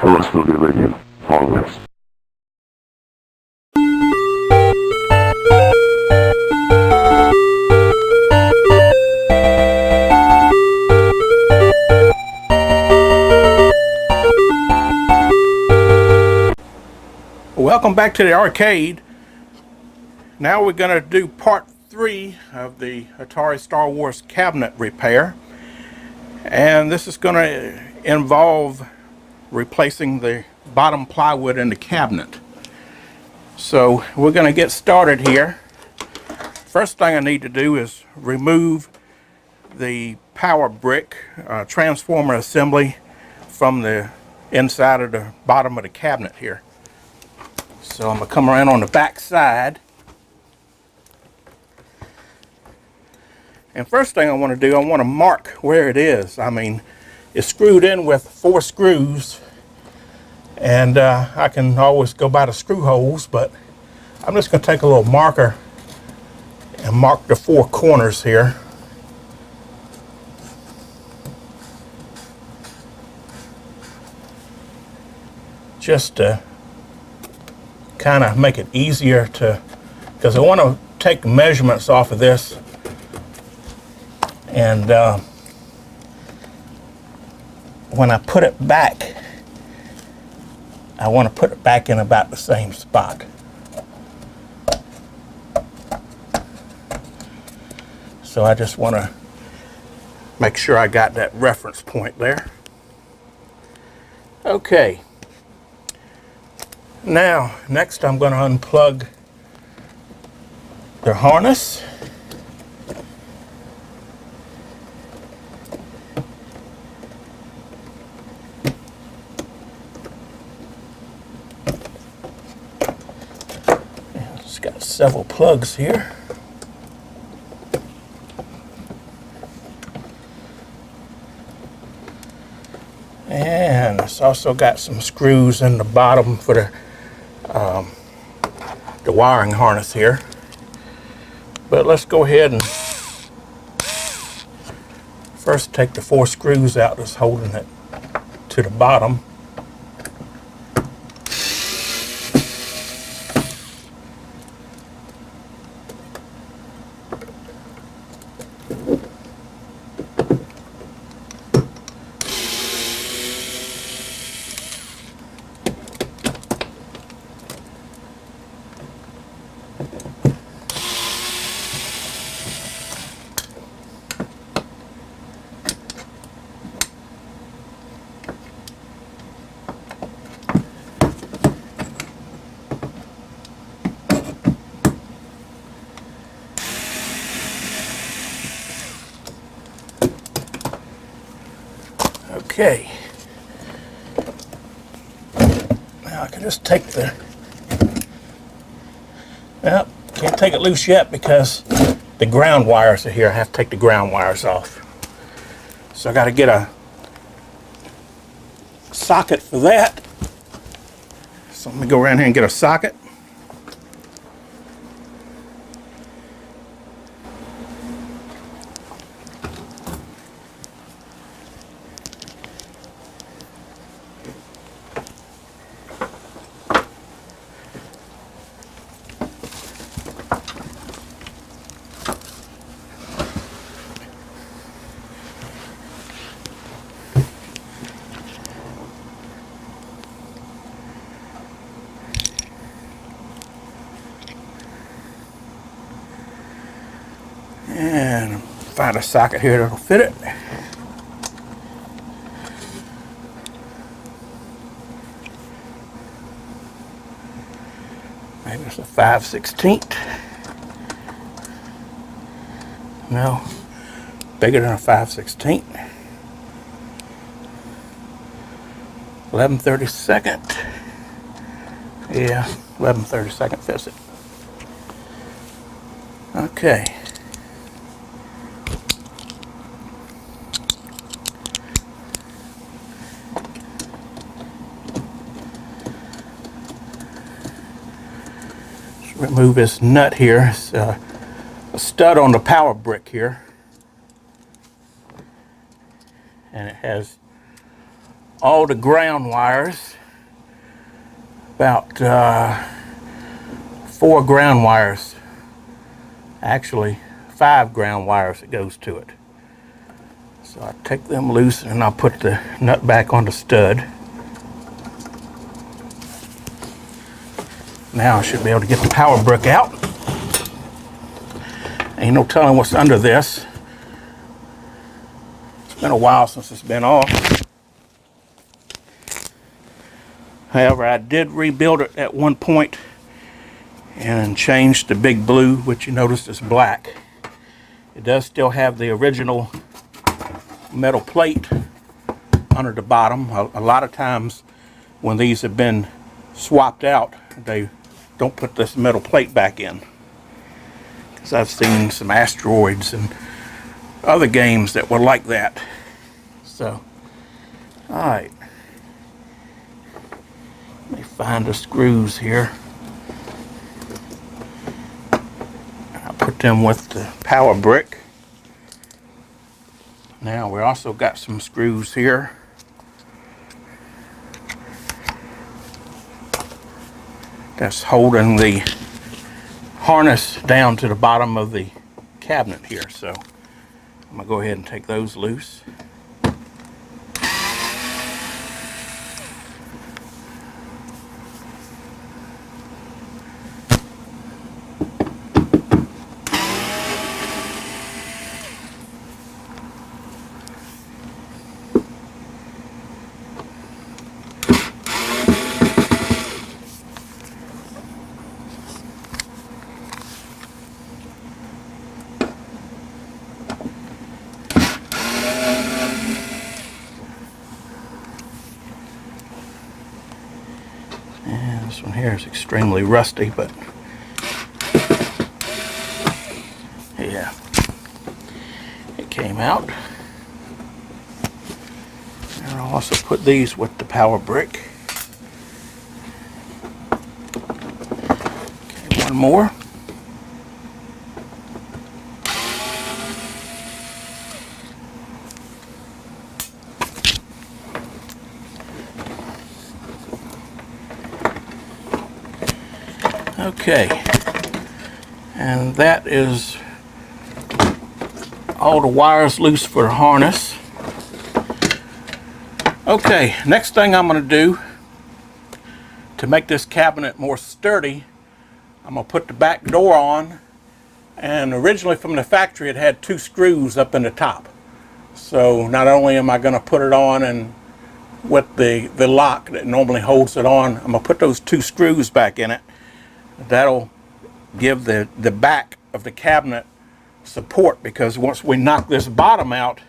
Coastal Division, Congress. Welcome back to the arcade. Now we're going to do part 3 of the Atari Star Wars cabinet repair. And this is going to involve replacing the bottom plywood in the cabinet. So we're going to get started here. First thing I need to do is remove the power brick transformer assembly from the inside of the bottom of the cabinet here. So I'm going to come around on the back side. And first thing I want to do, I want to mark where it is. I mean, it's screwed in with 4 screws. And I can always go by the screw holes, but I'm just going to take a little marker and mark the 4 corners here. Just to kind of make it easier to, because I want to take measurements off of this, and when I put it back, I want to put it back in about the same spot. So I just want to make sure I got that reference point there. Okay. Now, next I'm going to unplug the harness. It's got several plugs here. And it's also got some screws in the bottom for the wiring harness here. But let's go ahead and first take the 4 screws out that's holding it to the bottom. Okay, now I can just take the, well, can't take it loose yet because the ground wires are here. I have to take the ground wires off. So I got to get a socket for that. So let me go around here and get a socket. And find a socket here that'll fit it. Maybe it's a 5/16. No, bigger than a 5/16. 11/32. Yeah, 11/32 fits it. Okay. Remove this nut here. It's a stud on the power brick here, and it has all the ground wires about 4 ground wires, actually 5 ground wires that goes to it. So I take them loose and I'll put the nut back on the stud. Now I should be able to get the power brick out. Ain't no telling what's under this. It's been a while since it's been off. However, I did rebuild it at one point and changed the big blue, which you notice is black. It does still have the original metal plate under the bottom. A lot of times when these have been swapped out, they don't put this metal plate back in. Because I've seen some Asteroids and other games that were like that. So, alright. Let me find the screws here. I'll put them with the power brick. Now we also got some screws here. That's holding the harness down to the bottom of the cabinet here. So I'm going to go ahead and take those loose. This one here is extremely rusty, but yeah, it came out. And I'll also put these with the power brick. Okay, one more. Okay, and that is all the wires loose for the harness. Okay, next thing I'm going to do to make this cabinet more sturdy, I'm going to put the back door on. And originally from the factory it had 2 screws up in the top. So not only am I going to put it on and with the lock that normally holds it on, I'm going to put those 2 screws back in it. That'll give the back of the cabinet support, because once we knock this bottom out,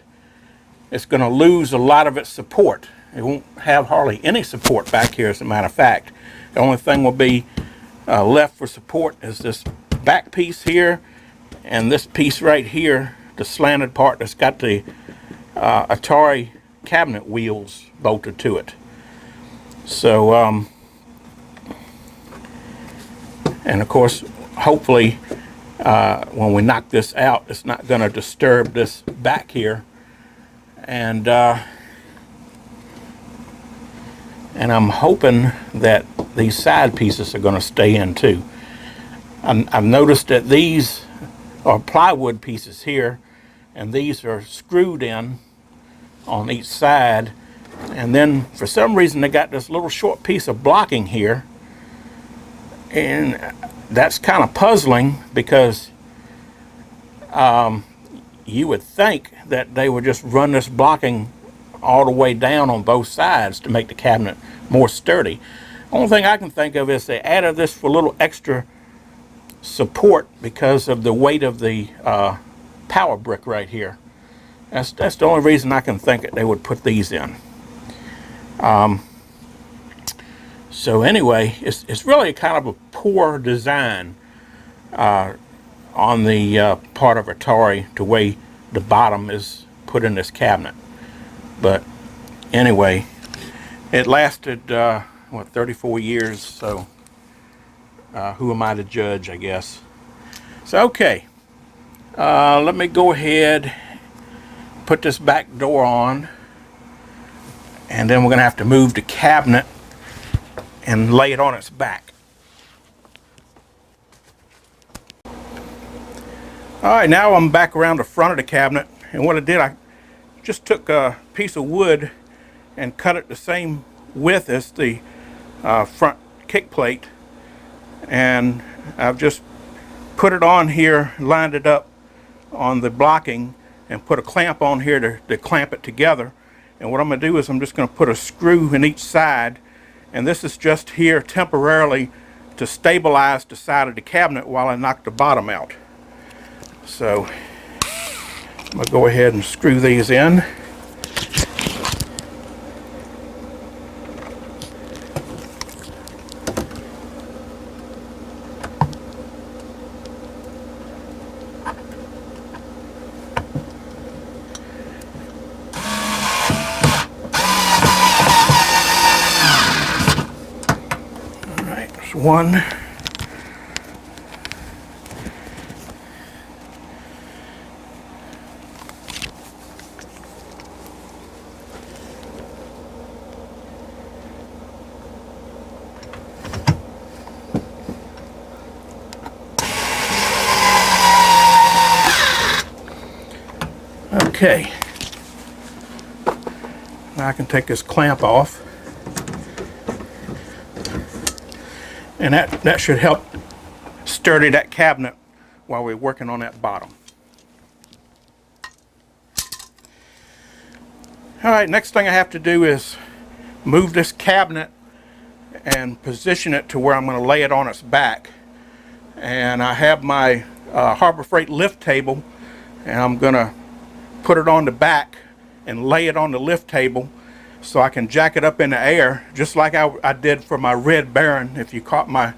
it's going to lose a lot of its support. It won't have hardly any support back here, as a matter of fact. The only thing will be left for support is this back piece here and this piece right here, the slanted part that's got the Atari cabinet wheels bolted to it. So and of course, hopefully, when we knock this out, it's not going to disturb this back here. And I'm hoping that these side pieces are going to stay in too. I've noticed that these are plywood pieces here, and these are screwed in on each side. And then for some reason they got this little short piece of blocking here. And that's kind of puzzling, because you would think that they would just run this blocking all the way down on both sides to make the cabinet more sturdy. Only thing I can think of is they added this for a little extra support because of the weight of the power brick right here. That's the only reason I can think that they would put these in. So anyway, it's really kind of a poor design on the part of Atari, the way the bottom is put in this cabinet. But anyway, it lasted, 34 years, so who am I to judge, I guess. So okay, let me go ahead, put this back door on, and then we're going to have to move the cabinet and lay it on its back. Alright, now I'm back around the front of the cabinet, and what I did, I just took a piece of wood and cut it the same width as the front kick plate, and I've just put it on here, lined it up on the blocking, and put a clamp on here to clamp it together. And what I'm going to do is I'm just going to put a screw in each side, and this is just here temporarily to stabilize the side of the cabinet while I knock the bottom out. So I'm going to go ahead and screw these in. All right, there's one. Okay, now I can take this clamp off, and that should help sturdy that cabinet while we're working on that bottom. Alright, next thing I have to do is move this cabinet and position it to where I'm going to lay it on its back. And I have my Harbor Freight lift table, and I'm going to put it on the back and lay it on the lift table so I can jack it up in the air, just like I did for my Red Baron. If you caught my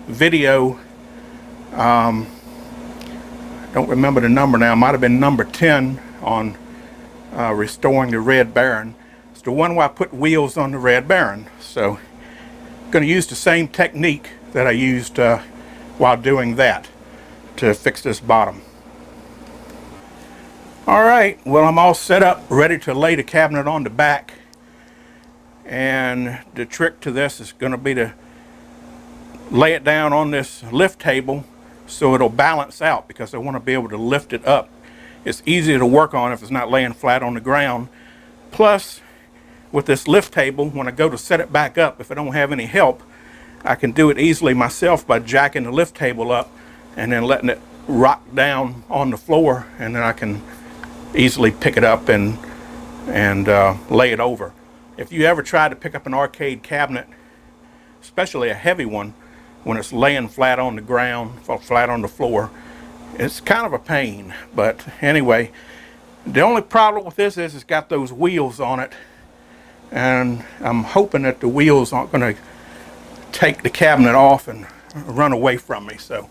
video, I don't remember the number now, it might have been number 10 on restoring the Red Baron. It's the one where I put wheels on the Red Baron. So I'm going to use the same technique that I used while doing that to fix this bottom. Alright, well, I'm all set up, ready to lay the cabinet on the back. And the trick to this is going to be to lay it down on this lift table so it'll balance out, because I want to be able to lift it up. It's easier to work on if it's not laying flat on the ground. Plus, with this lift table, when I go to set it back up, if I don't have any help, I can do it easily myself by jacking the lift table up and then letting it rock down on the floor, and then I can easily pick it up and lay it over. If you ever try to pick up an arcade cabinet, especially a heavy one, when it's laying flat on the ground, flat on the floor, it's kind of a pain. But anyway, the only problem with this is it's got those wheels on it, and I'm hoping that the wheels aren't going to take the cabinet off and run away from me. So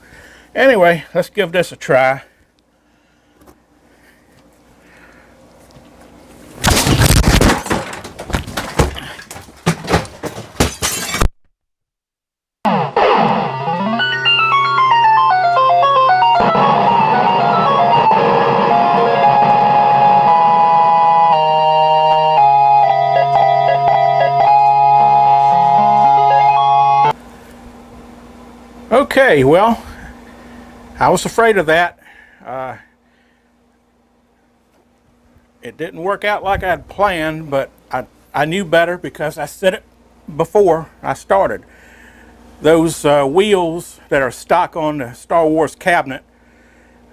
anyway, let's give this a try. Okay, well, I was afraid of that. It didn't work out like I'd planned, but I knew better because I said it before I started. Those wheels that are stock on the Star Wars cabinet,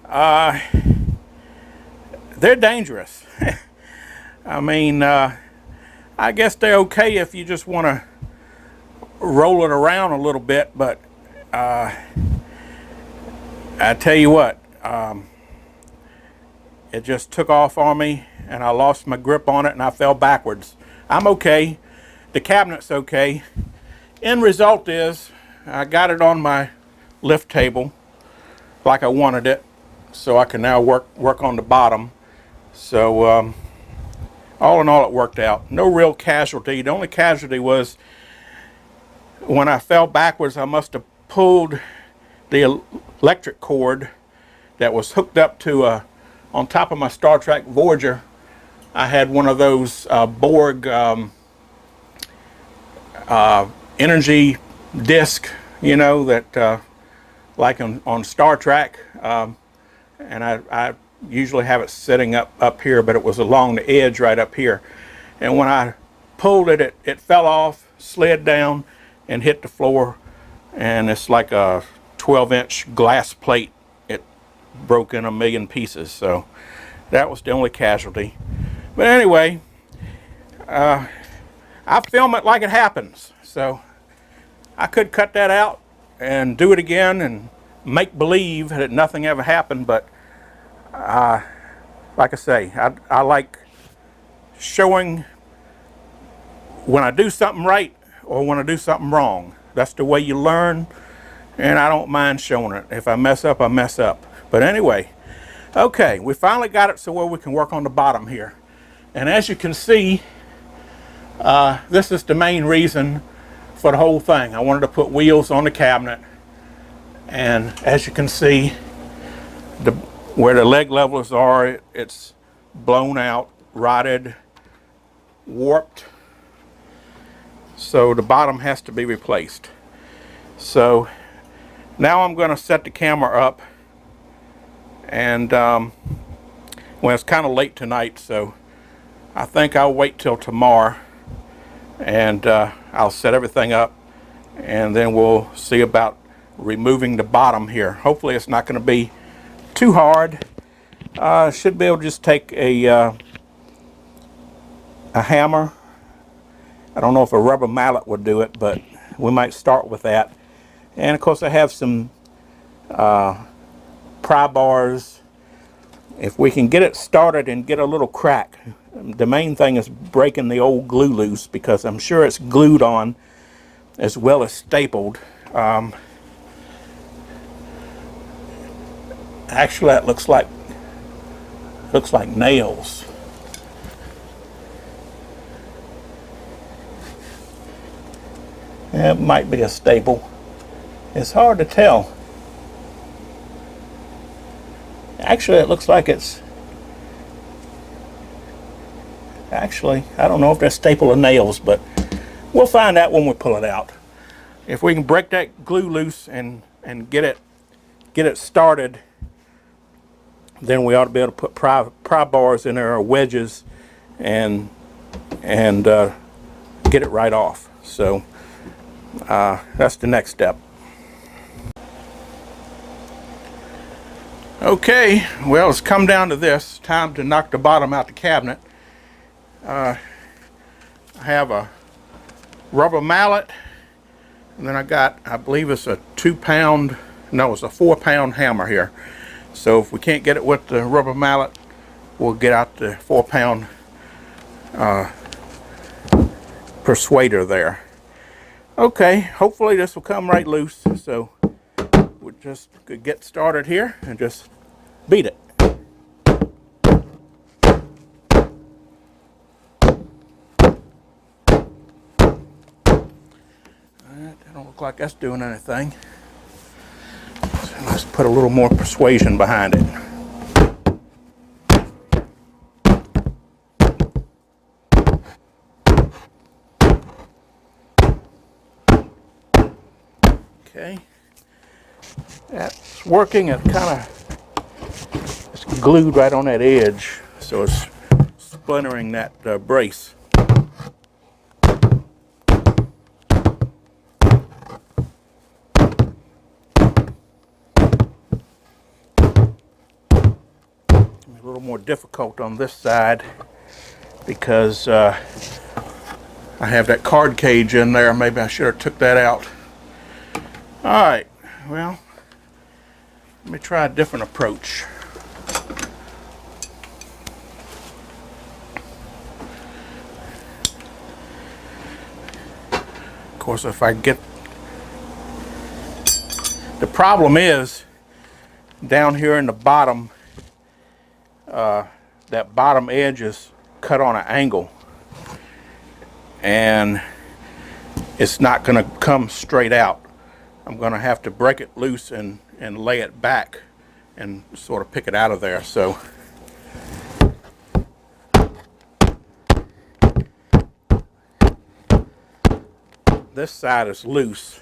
they're dangerous. I mean, I guess they're okay if you just want to roll it around a little bit, but I tell you what, it just took off on me, and I lost my grip on it, and I fell backwards. I'm okay. The cabinet's okay. End result is I got it on my lift table like I wanted it, so I can now work on the bottom. So all in all, it worked out. No real casualty. The only casualty was when I fell backwards, I must have pulled the electric cord that was hooked up to on top of my Star Trek Voyager. I had one of those Borg energy disc, you know, that like on Star Trek, and I usually have it sitting up here, but it was along the edge right up here, and when I pulled it, it fell off, slid down, and hit the floor, and it's like a 12-inch glass plate. It broke in a million pieces, so that was the only casualty. But anyway, I film it like it happens, so I could cut that out and do it again and make believe that nothing ever happened, but like I say, I like showing when I do something right or when I do something wrong. That's the way you learn, and I don't mind showing it. If I mess up, I mess up. But anyway, okay, we finally got it so where we can work on the bottom here. And as you can see, this is the main reason for the whole thing. I wanted to put wheels on the cabinet, and as you can see, where the leg levelers are, it's blown out, rotted, warped, so the bottom has to be replaced. So now I'm going to set the camera up, and well, it's kind of late tonight, so I think I'll wait till tomorrow, and I'll set everything up, and then we'll see about removing the bottom here. Hopefully it's not going to be too hard. Should be able to just take a hammer. I don't know if a rubber mallet would do it, but we might start with that. And of course I have some pry bars. If we can get it started and get a little crack, the main thing is breaking the old glue loose, because I'm sure it's glued on as well as stapled. Actually, that looks like nails. It might be a staple. It's hard to tell. Actually, it looks like it's... Actually, I don't know if that's staple or nails, but we'll find out when we pull it out. If we can break that glue loose and get it started, then we ought to be able to put pry bars in there, or wedges, and get it right off. So that's the next step. Okay, well, it's come down to this. Time to knock the bottom out the cabinet. I have a rubber mallet, and then I believe it's a 2-pound, no, it's a 4-pound hammer here. So if we can't get it with the rubber mallet, we'll get out the 4-pound persuader there. Okay, hopefully this will come right loose, so we just could get started here and just beat it. That don't look like that's doing anything. So let's put a little more persuasion behind it. Okay, that's working. It it's glued right on that edge, so it's splintering that brace. A little more difficult on this side because I have that card cage in there. Maybe I should have took that out. Alright, well, let me try a different approach. Of course, if I get... The problem is, down here in the bottom, that bottom edge is cut on an angle. And it's not going to come straight out. I'm going to have to break it loose and lay it back and sort of pick it out of there. So this side is loose.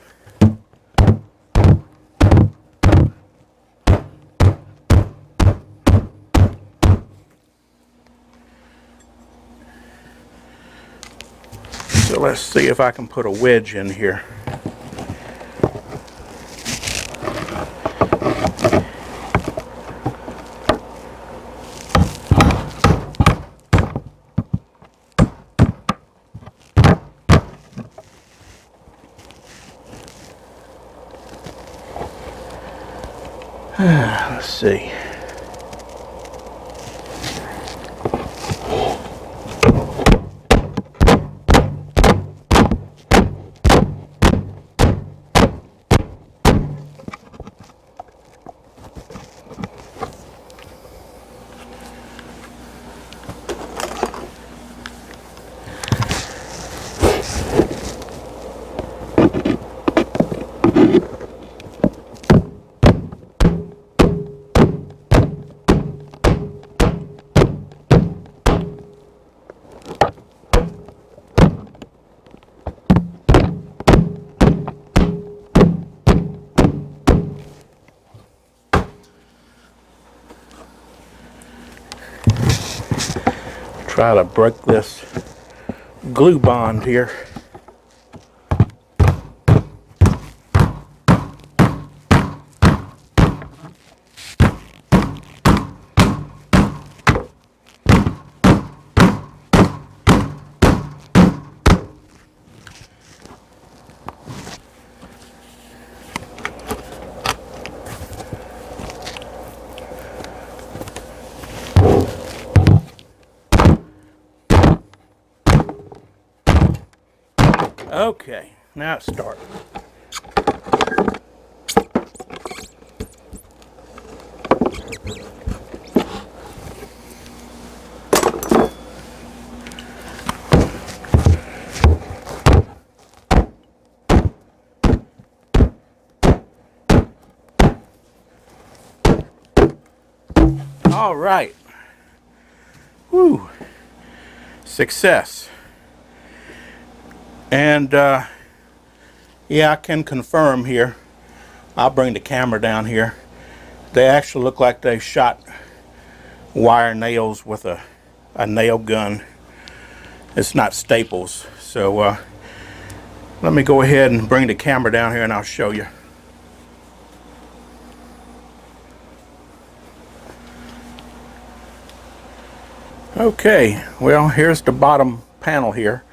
So let's see if I can put a wedge in here. Let's see. Try to break this glue bond here. Okay, now it's starting. All right. Whew. Success. And yeah, I can confirm here. I'll bring the camera down here. They actually look like they shot wire nails with a nail gun. It's not staples. So let me go ahead and bring the camera down here and I'll show you. Okay, well, here's the bottom panel here.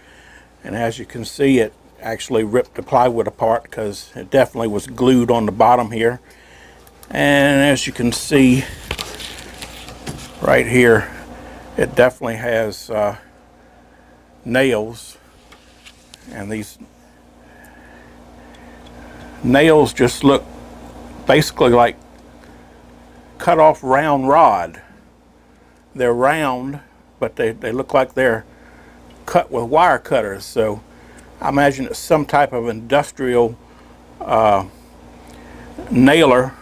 And as you can see, it actually ripped the plywood apart because it definitely was glued on the bottom here. And as you can see right here, it definitely has nails. And these nails just look basically like cut off round rod. They're round, but they look like they're cut with wire cutters. So I imagine it's some type of industrial nailer.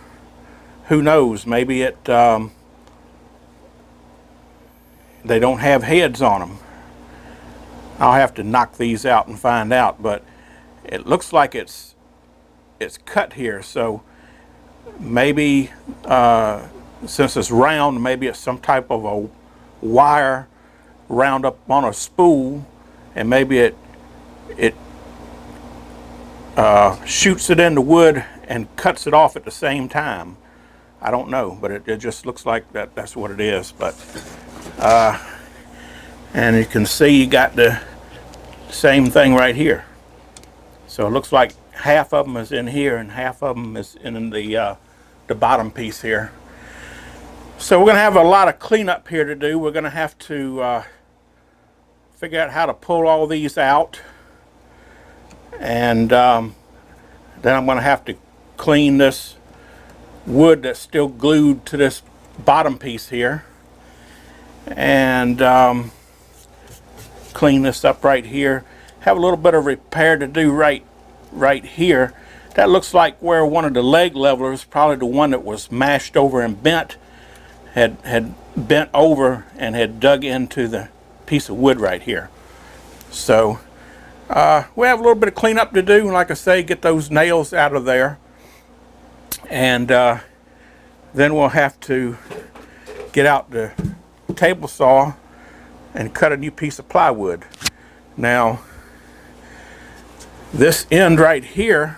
Who knows? Maybe it they don't have heads on them. I'll have to knock these out and find out, but it looks like it's cut here. So maybe since it's round, maybe it's some type of a wire round up on a spool, and maybe it shoots it in the wood and cuts it off at the same time. I don't know, but it just looks like that's what it is. But and you can see you got the same thing right here. So it looks like half of them is in here and half of them is in the bottom piece here. So we're going to have a lot of cleanup here to do. We're going to have to figure out how to pull all these out. And then I'm going to have to clean this wood that's still glued to this bottom piece here. And clean this up right here. Have a little bit of repair to do right here. That looks like where one of the leg levelers, probably the one that was mashed over and bent, had bent over and had dug into the piece of wood right here. So We have a little bit of cleanup to do. Like I say, get those nails out of there. And then we'll have to get out the table saw and cut a new piece of plywood. Now, this end right here,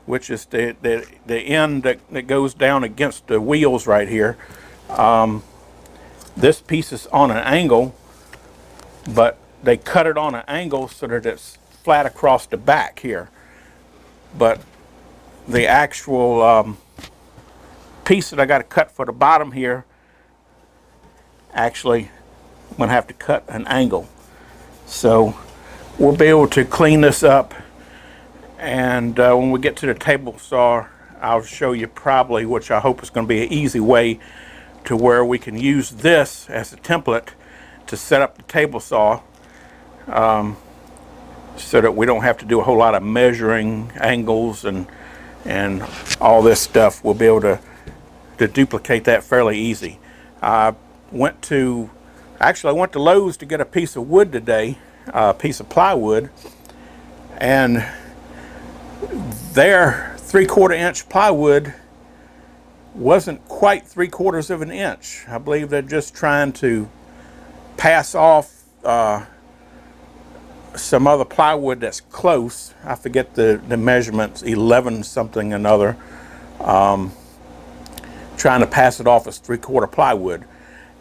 which is the end that goes down against the wheels right here, this piece is on an angle, but they cut it on an angle so that it's flat across the back here. But the actual piece that I got to cut for the bottom here, actually I'm going to have to cut an angle. So we'll be able to clean this up, and when we get to the table saw, I'll show you probably, which I hope is going to be an easy way to where we can use this as a template to set up the table saw, so that we don't have to do a whole lot of measuring angles and all this stuff. We'll be able to duplicate that fairly easy. I went to Lowe's to get a piece of wood today, a piece of plywood, and their 3/4 inch plywood wasn't quite 3/4 of an inch. I believe they're just trying to pass off some other plywood that's close. I forget the measurements, 11 something another, trying to pass it off as 3/4 plywood.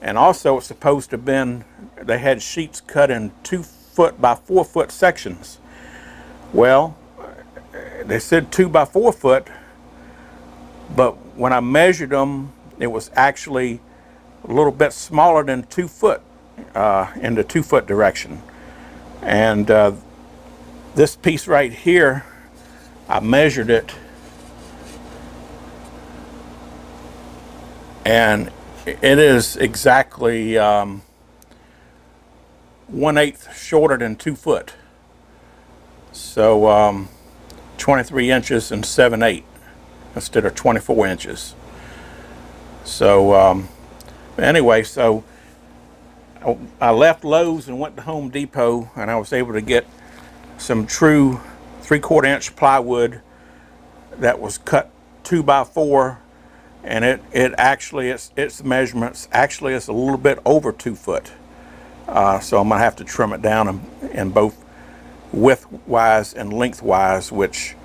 And also it's supposed to have been, they had sheets cut in 2 foot by 4 foot sections. Well, they said 2 by 4 foot, but when I measured them, it was actually a little bit smaller than 2 foot in the 2 foot direction. And this piece right here, I measured it, and it is exactly 1/8 shorter than 2 foot. So 23 inches and 7/8 instead of 24 inches. So anyway, so I left Lowe's and went to Home Depot, and I was able to get some true 3/4 inch plywood that was cut 2 by 4, and it actually, its measurements actually is a little bit over 2 foot. So I'm gonna have to trim it down in both width-wise and lengthwise, which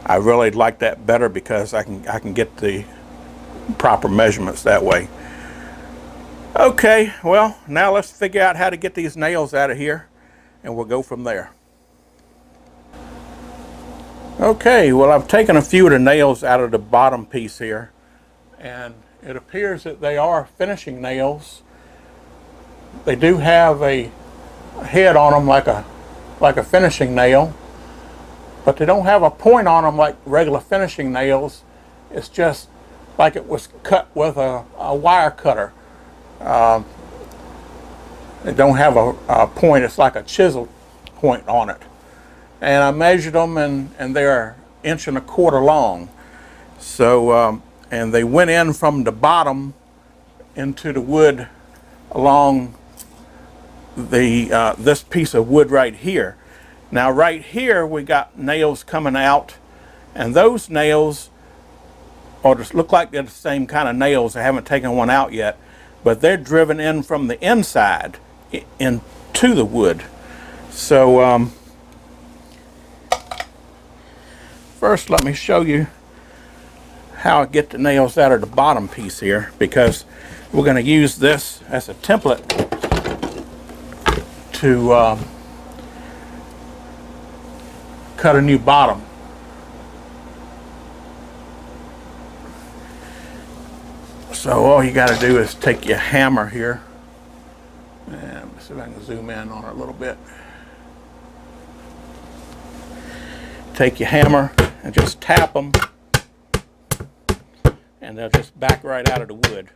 I really like that better because I can get the proper measurements that way. Okay, well, now let's figure out how to get these nails out of here, and we'll go from there. Okay, well, I've taken a few of the nails out of the bottom piece here, and it appears that they are finishing nails. They do have a head on them like a finishing nail, but they don't have a point on them like regular finishing nails. It's just like it was cut with a wire cutter. They don't have a point. It's like a chisel point on it. And I measured them, and they're 1.25 inches long. So, and they went in from the bottom into the wood along the this piece of wood right here. Now right here we got nails coming out, and those nails just look like they're the same kind of nails. I haven't taken one out yet, but they're driven in from the inside into the wood. So first let me show you how I get the nails out of the bottom piece here, because we're going to use this as a template to cut a new bottom. So all you got to do is take your hammer here, and let's see if I can zoom in on it a little bit. Take your hammer and just tap them, and they'll just back right out of the wood.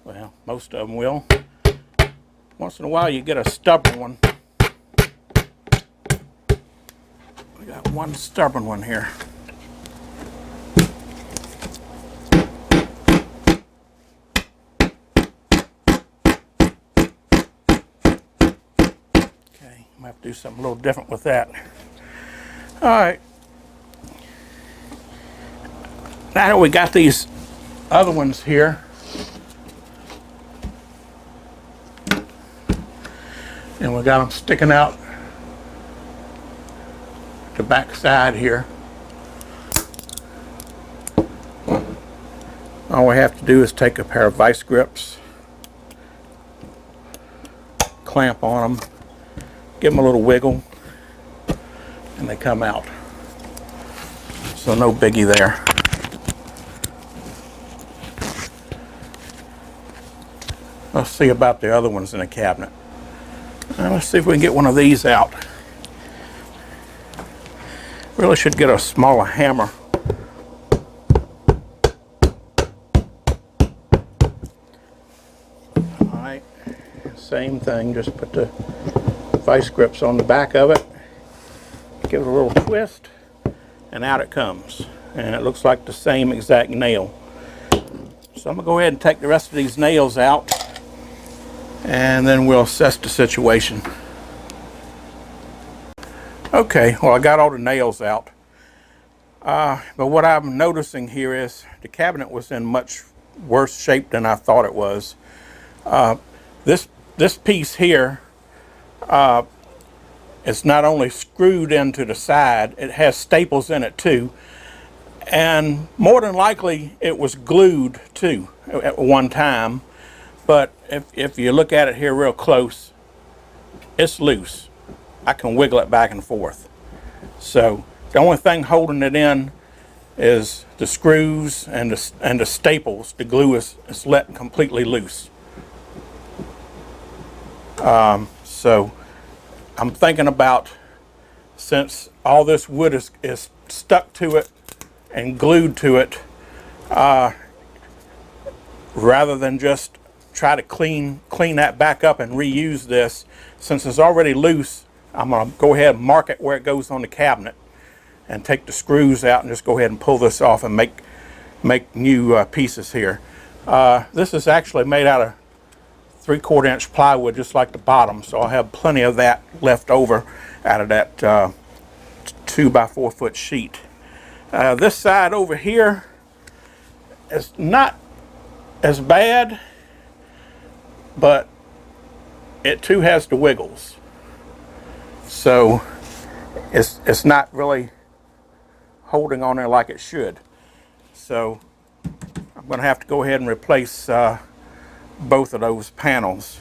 Well, most of them will. Once in a while you get a stubborn one. We got one stubborn one here. Okay, might have to do something a little different with that. All right. Now that we got these other ones here, and we got them sticking out the back side here, all we have to do is take a pair of vice grips, clamp on them, give them a little wiggle, and they come out. So no biggie there. Let's see about the other ones in the cabinet. Let's see if we can get one of these out. Really should get a smaller hammer. Alright, same thing, just put the vice grips on the back of it, give it a little twist, and out it comes. And it looks like the same exact nail. So I'm going to go ahead and take the rest of these nails out, and then we'll assess the situation. Okay, well, I got all the nails out. But what I'm noticing here is the cabinet was in much worse shape than I thought it was. This piece here is not only screwed into the side, it has staples in it too. And more than likely it was glued too at one time. But if you look at it here real close, it's loose. I can wiggle it back and forth. So the only thing holding it in is the screws and the staples. The glue is let completely loose. So I'm thinking about, since all this wood is stuck to it and glued to it, rather than just try to clean that back up and reuse this, since it's already loose, I'm going to go ahead and mark it where it goes on the cabinet and take the screws out and just go ahead and pull this off and make new pieces here. This is actually made out of 3/4 inch plywood, just like the bottom, so I'll have plenty of that left over out of that 2 by 4 foot sheet. This side over here is not as bad, but it too has the wiggles. So it's not really holding on there like it should. So I'm going to have to go ahead and replace both of those panels.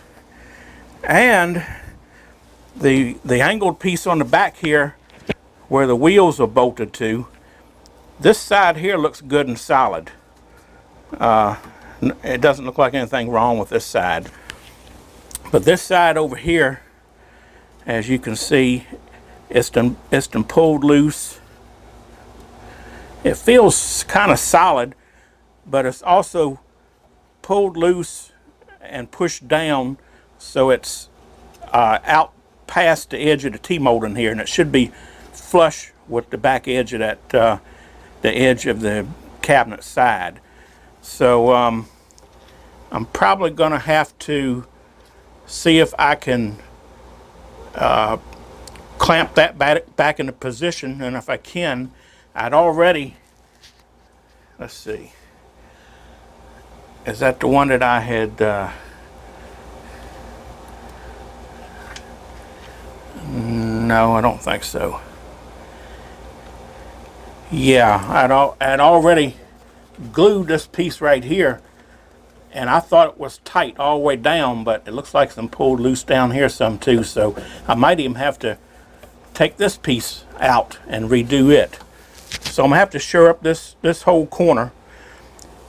And the angled piece on the back here, where the wheels are bolted to, this side here looks good and solid. It doesn't look like anything wrong with this side. But this side over here, as you can see, it's been pulled loose. It feels kind of solid, but it's also pulled loose and pushed down, so it's out past the edge of the T-molding here, and it should be flush with the back edge of that, the edge of the cabinet side. So I'm probably going to have to see if I can clamp that back into position, and if I can, I'd already, let's see, is that the one that I had, no, I don't think so. Yeah, I'd already glued this piece right here, and I thought it was tight all the way down, but it looks like some pulled loose down here some too, so I might even have to take this piece out and redo it. So I'm gonna have to shore up this whole corner,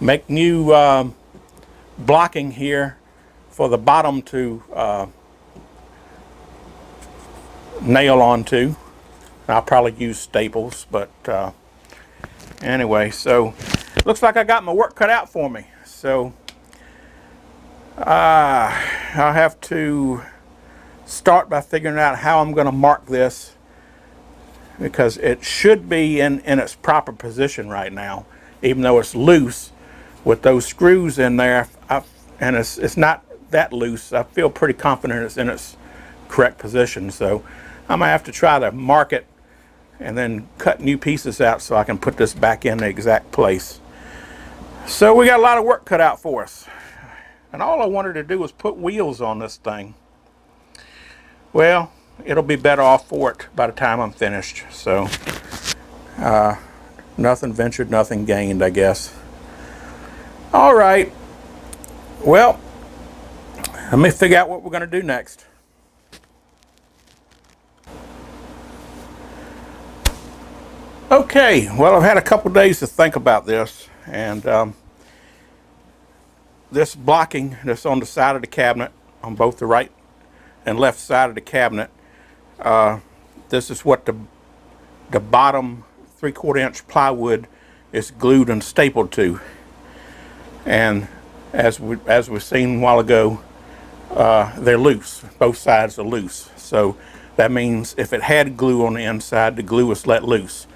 make new blocking here for the bottom to nail onto. I'll probably use staples, but anyway, so looks like I got my work cut out for me. So I'll have to start by figuring out how I'm going to mark this because it should be in its proper position right now, even though it's loose with those screws in there. And it's not that loose. I feel pretty confident it's in its correct position. So I'm gonna have to try to mark it and then cut new pieces out so I can put this back in the exact place. So we got a lot of work cut out for us. And all I wanted to do was put wheels on this thing. Well, it'll be better off for it by the time I'm finished. So nothing ventured, nothing gained, I guess. All right. Well, let me figure out what we're going to do next. Okay, well, I've had a couple days to think about this, and this blocking that's on the side of the cabinet, on both the right and left side of the cabinet, this is what the bottom 3/4 inch plywood is glued and stapled to. And as we've seen a while ago, they're loose. Both sides are loose. So that means if it had glue on the inside, the glue is let loose.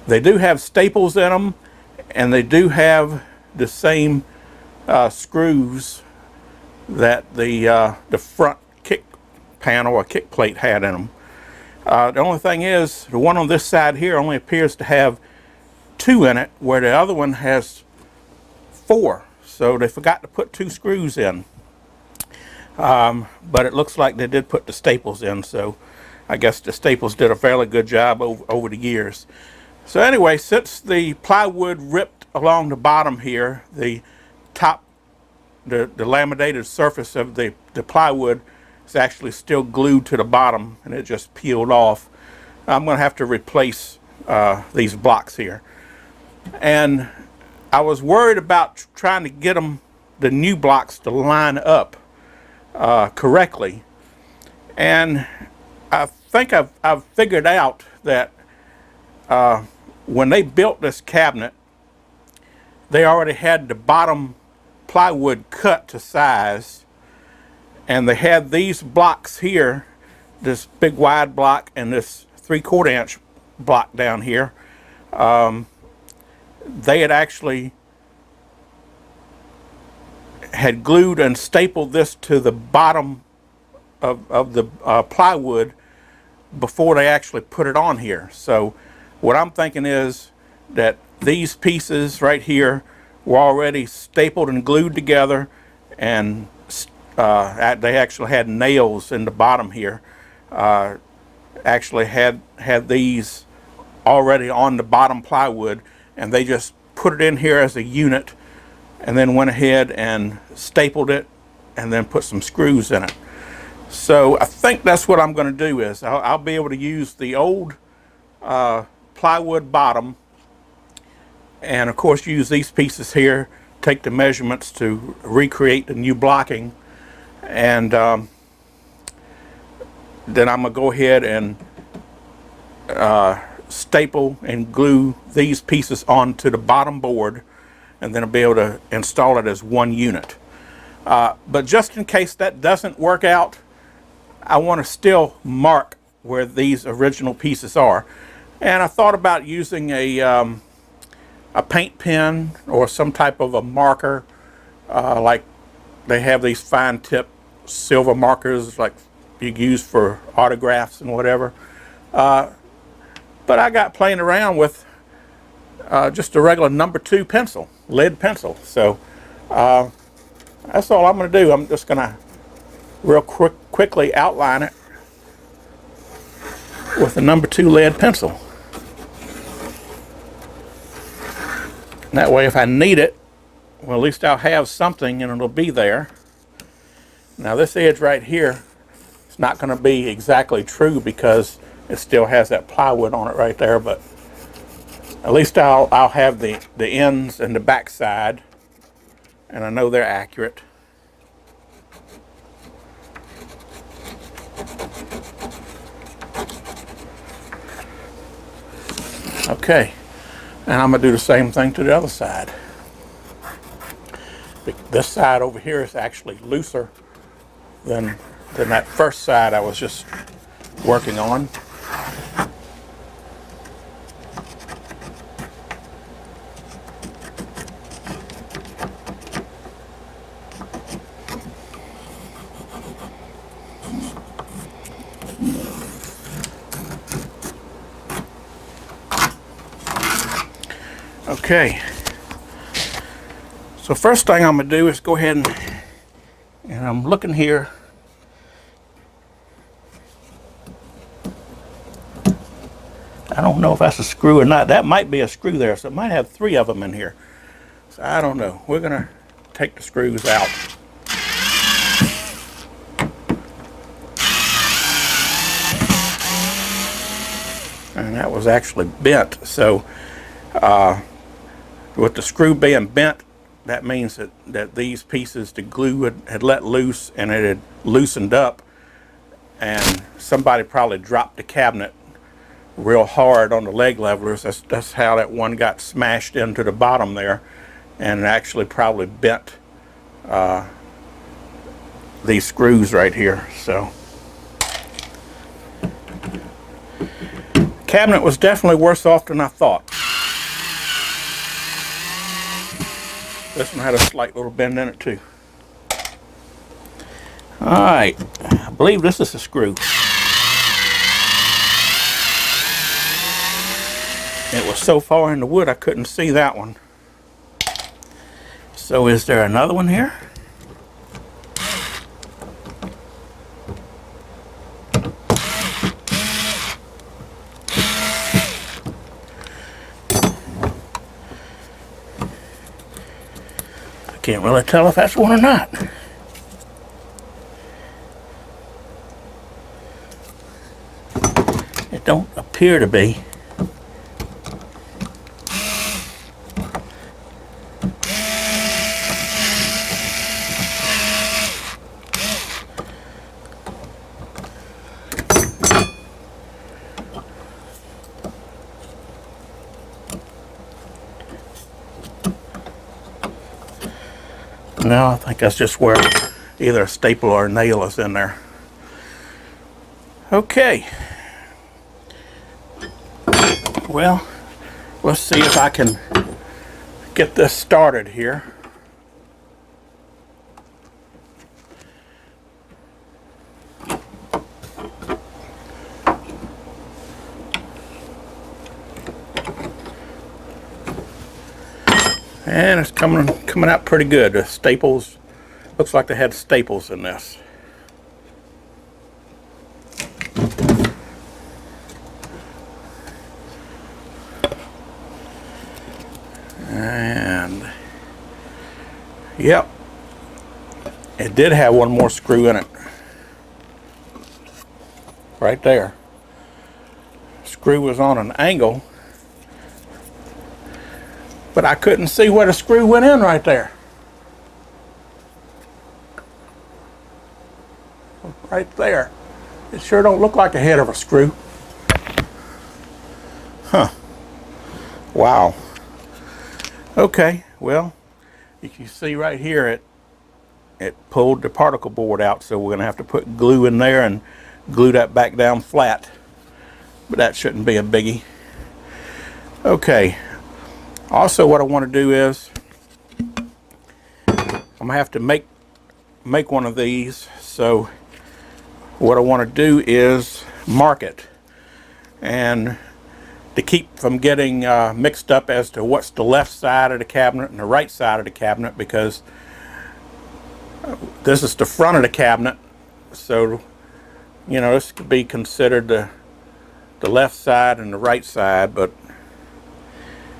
They do have staples in them, and they do have the same screws that the front kick panel or kick plate had in them. The only thing is, the one on this side here only appears to have 2 in it, where the other one has 4. So they forgot to put 2 screws in. But it looks like they did put the staples in, so I guess the staples did a fairly good job over the years. So anyway, since the plywood ripped along the bottom here, the laminated surface of the plywood is actually still glued to the bottom, and it just peeled off. I'm going to have to replace these blocks here. And I was worried about trying to get the new blocks to line up correctly. And I think I've figured out that when they built this cabinet, they already had the bottom plywood cut to size, and they had these blocks here, this big wide block and this 3/4 inch block down here. They had actually had glued and stapled this to the bottom of the plywood before they actually put it on here. So what I'm thinking is that these pieces right here were already stapled and glued together, and they actually had nails in the bottom here. Actually had these already on the bottom plywood, and they just put it in here as a unit and then went ahead and stapled it and then put some screws in it. So I think that's what I'm going to do is I'll be able to use the old plywood bottom, and of course use these pieces here, take the measurements to recreate the new blocking, and then I'm going to go ahead and staple and glue these pieces onto the bottom board, and then I'll be able to install it as one unit. But just in case that doesn't work out, I want to still mark where these original pieces are. And I thought about using a paint pen or some type of a marker, like they have these fine tip silver markers like you use for autographs and whatever. But I got playing around with just a regular number 2 pencil, lead pencil. So that's all I'm going to do. I'm just going to real quickly outline it with a number 2 lead pencil. That way if I need it, well, at least I'll have something and it'll be there. Now this edge right here, it's not going to be exactly true because it still has that plywood on it right there, but at least I'll have the ends and the back side, and I know they're accurate. Okay, and I'm going to do the same thing to the other side. This side over here is actually looser than that first side I was just working on. Okay. So first thing I'm going to do is go ahead and I'm looking here. I don't know if that's a screw or not. That might be a screw there, so it might have 3 of them in here. So I don't know. We're going to take the screws out. And that was actually bent. So with the screw being bent, that means that these pieces, the glue had let loose and it had loosened up, and somebody probably dropped the cabinet real hard on the leg levelers. That's how that one got smashed into the bottom there, and actually probably bent these screws right here. So cabinet was definitely worse off than I thought. This one had a slight little bend in it too. Alright, I believe this is a screw. It was so far in the wood I couldn't see that one. So is there another one here? I can't really tell if that's one or not. It don't appear to be. No, I think that's just where either a staple or a nail is in there. Okay. Well, let's see if I can get this started here. And it's coming out pretty good. The staples, looks like they had staples in this. And yep, it did have one more screw in it. Right there. Screw was on an angle, but I couldn't see where the screw went in right there. Right there. It sure don't look like the head of a screw. Huh. Wow. Okay, well, you can see right here it pulled the particle board out, so we're going to have to put glue in there and glue that back down flat. But that shouldn't be a biggie. Okay. Also, what I want to do is I'm going to have to make one of these. So what I want to do is mark it, and to keep from getting mixed up as to what's the left side of the cabinet and the right side of the cabinet, because this is the front of the cabinet, so you know this could be considered the left side and the right side. But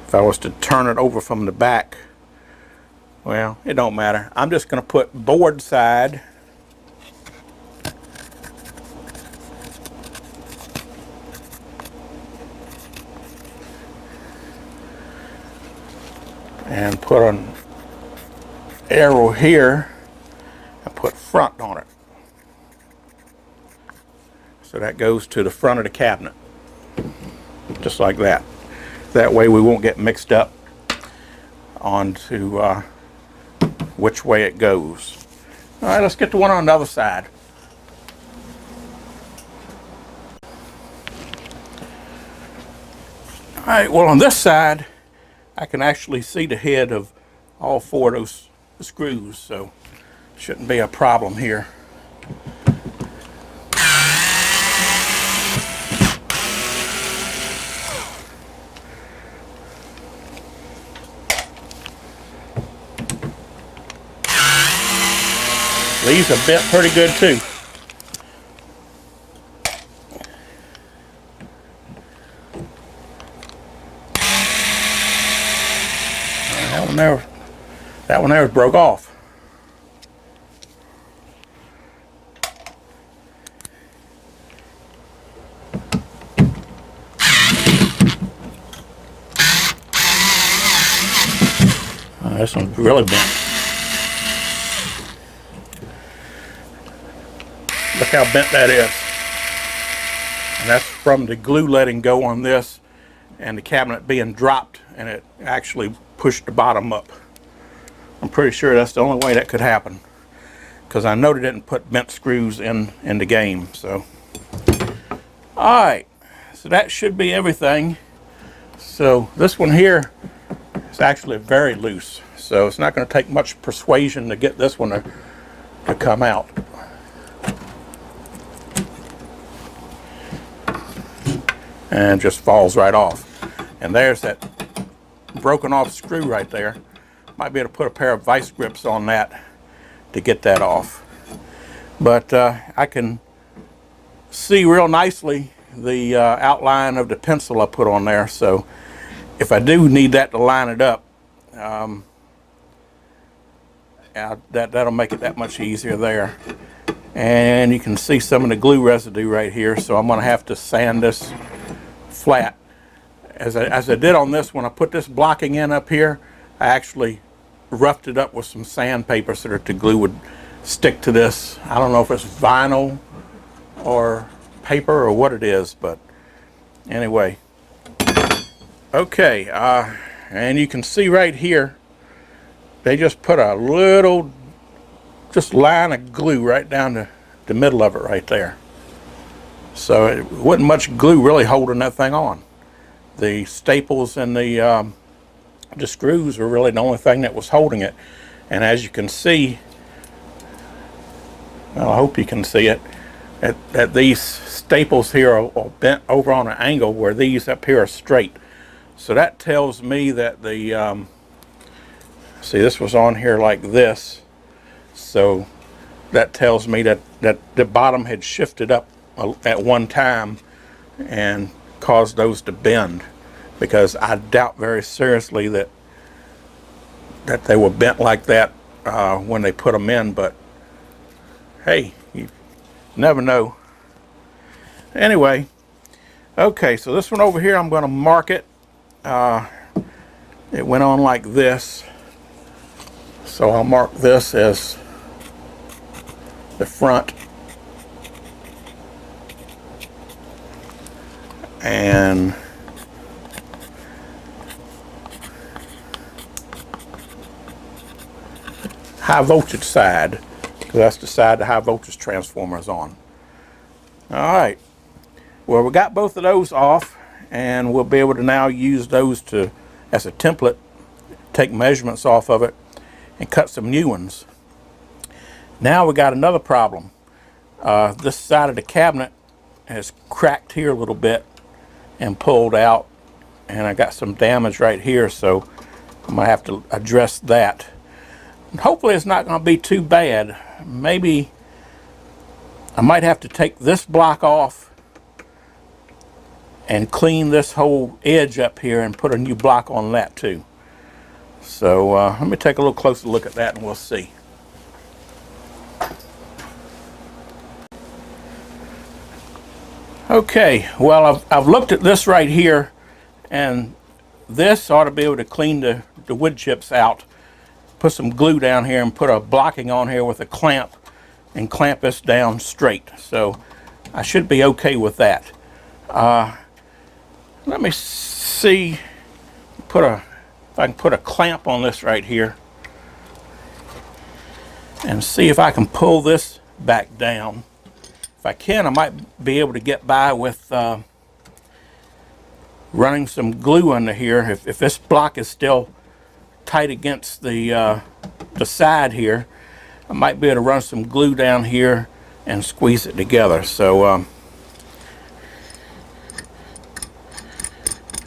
if I was to turn it over from the back, well, it don't matter. I'm just going to put board side and put an arrow here and put front on it. So that goes to the front of the cabinet, just like that. That way we won't get mixed up onto which way it goes. All right, let's get the one on the other side. All right, well, on this side, I can actually see the head of all 4 of those screws, so shouldn't be a problem here. These are bent pretty good too. That one there broke off. This one's really bent. Look how bent that is. And that's from the glue letting go on this and the cabinet being dropped, and it actually pushed the bottom up. I'm pretty sure that's the only way that could happen, because I know they didn't put bent screws in the game. So, all right, so that should be everything. So this one here is actually very loose, so it's not going to take much persuasion to get this one to come out. And it just falls right off. And there's that broken off screw right there. Might be able to put a pair of vice grips on that to get that off. But I can see real nicely the outline of the pencil I put on there. So if I do need that to line it up, that'll make it that much easier there. And you can see some of the glue residue right here. So I'm going to have to sand this flat. As I did on this, when I put this blocking in up here, I actually roughed it up with some sandpaper so that the glue would stick to this. I don't know if it's vinyl or paper or what it is, but anyway. Okay, and you can see right here, they just put a little line of glue right down the middle of it right there. So it wasn't much glue really holding that thing on. The staples and the screws were really the only thing that was holding it. And as you can see, well, I hope you can see it, that these staples here are bent over on an angle where these up here are straight. So that tells me that the, see, this was on here like this. So that tells me that the bottom had shifted up at one time and caused those to bend, because I doubt very seriously that they were bent like that when they put them in. But hey, you never know. Anyway, okay, so this one over here, I'm going to mark it. It went on like this, so I'll mark this as the front, and high voltage side, because that's the side the high voltage transformer is on. All right, well, we got both of those off, and we'll be able to now use those as a template, take measurements off of it and cut some new ones. Now we got another problem. This side of the cabinet has cracked here a little bit and pulled out, and I got some damage right here, so I'm gonna have to address that. And hopefully it's not gonna be too bad. Maybe I might have to take this block off and clean this whole edge up here and put a new block on that too. So let me take a little closer look at that and we'll see. Okay, well, I've looked at this right here, and this ought to be able to clean the wood chips out. Put some glue down here and put a blocking on here with a clamp and clamp this down straight. So I should be okay with that. Let me see, if I can put a clamp on this right here and see if I can pull this back down. If I can, I might be able to get by with running some glue under here. If this block is still tight against the side here, I might be able to run some glue down here and squeeze it together. So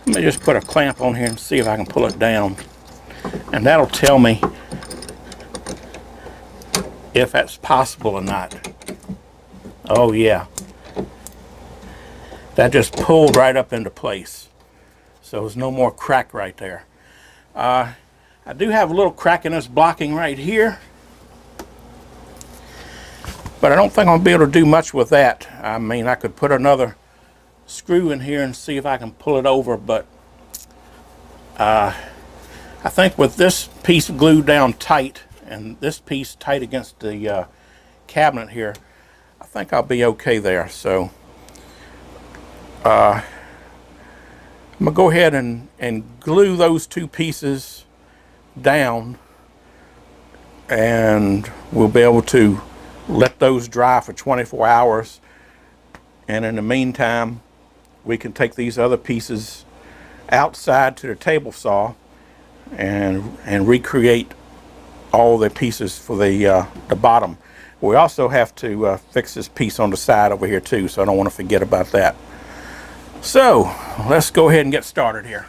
let me just put a clamp on here and see if I can pull it down, and that'll tell me if that's possible or not. Oh yeah, that just pulled right up into place. So there's no more crack right there. I do have a little crack in this blocking right here, but I don't think I'll be able to do much with that. I mean, I could put another screw in here and see if I can pull it over, but I think with this piece glued down tight and this piece tight against the cabinet here, I think I'll be okay there. So I'm gonna go ahead and glue those two pieces down, and we'll be able to let those dry for 24 hours. And in the meantime, we can take these other pieces outside to the table saw and recreate all the pieces for the bottom. We also have to fix this piece on the side over here too, so I don't want to forget about that. So let's go ahead and get started here.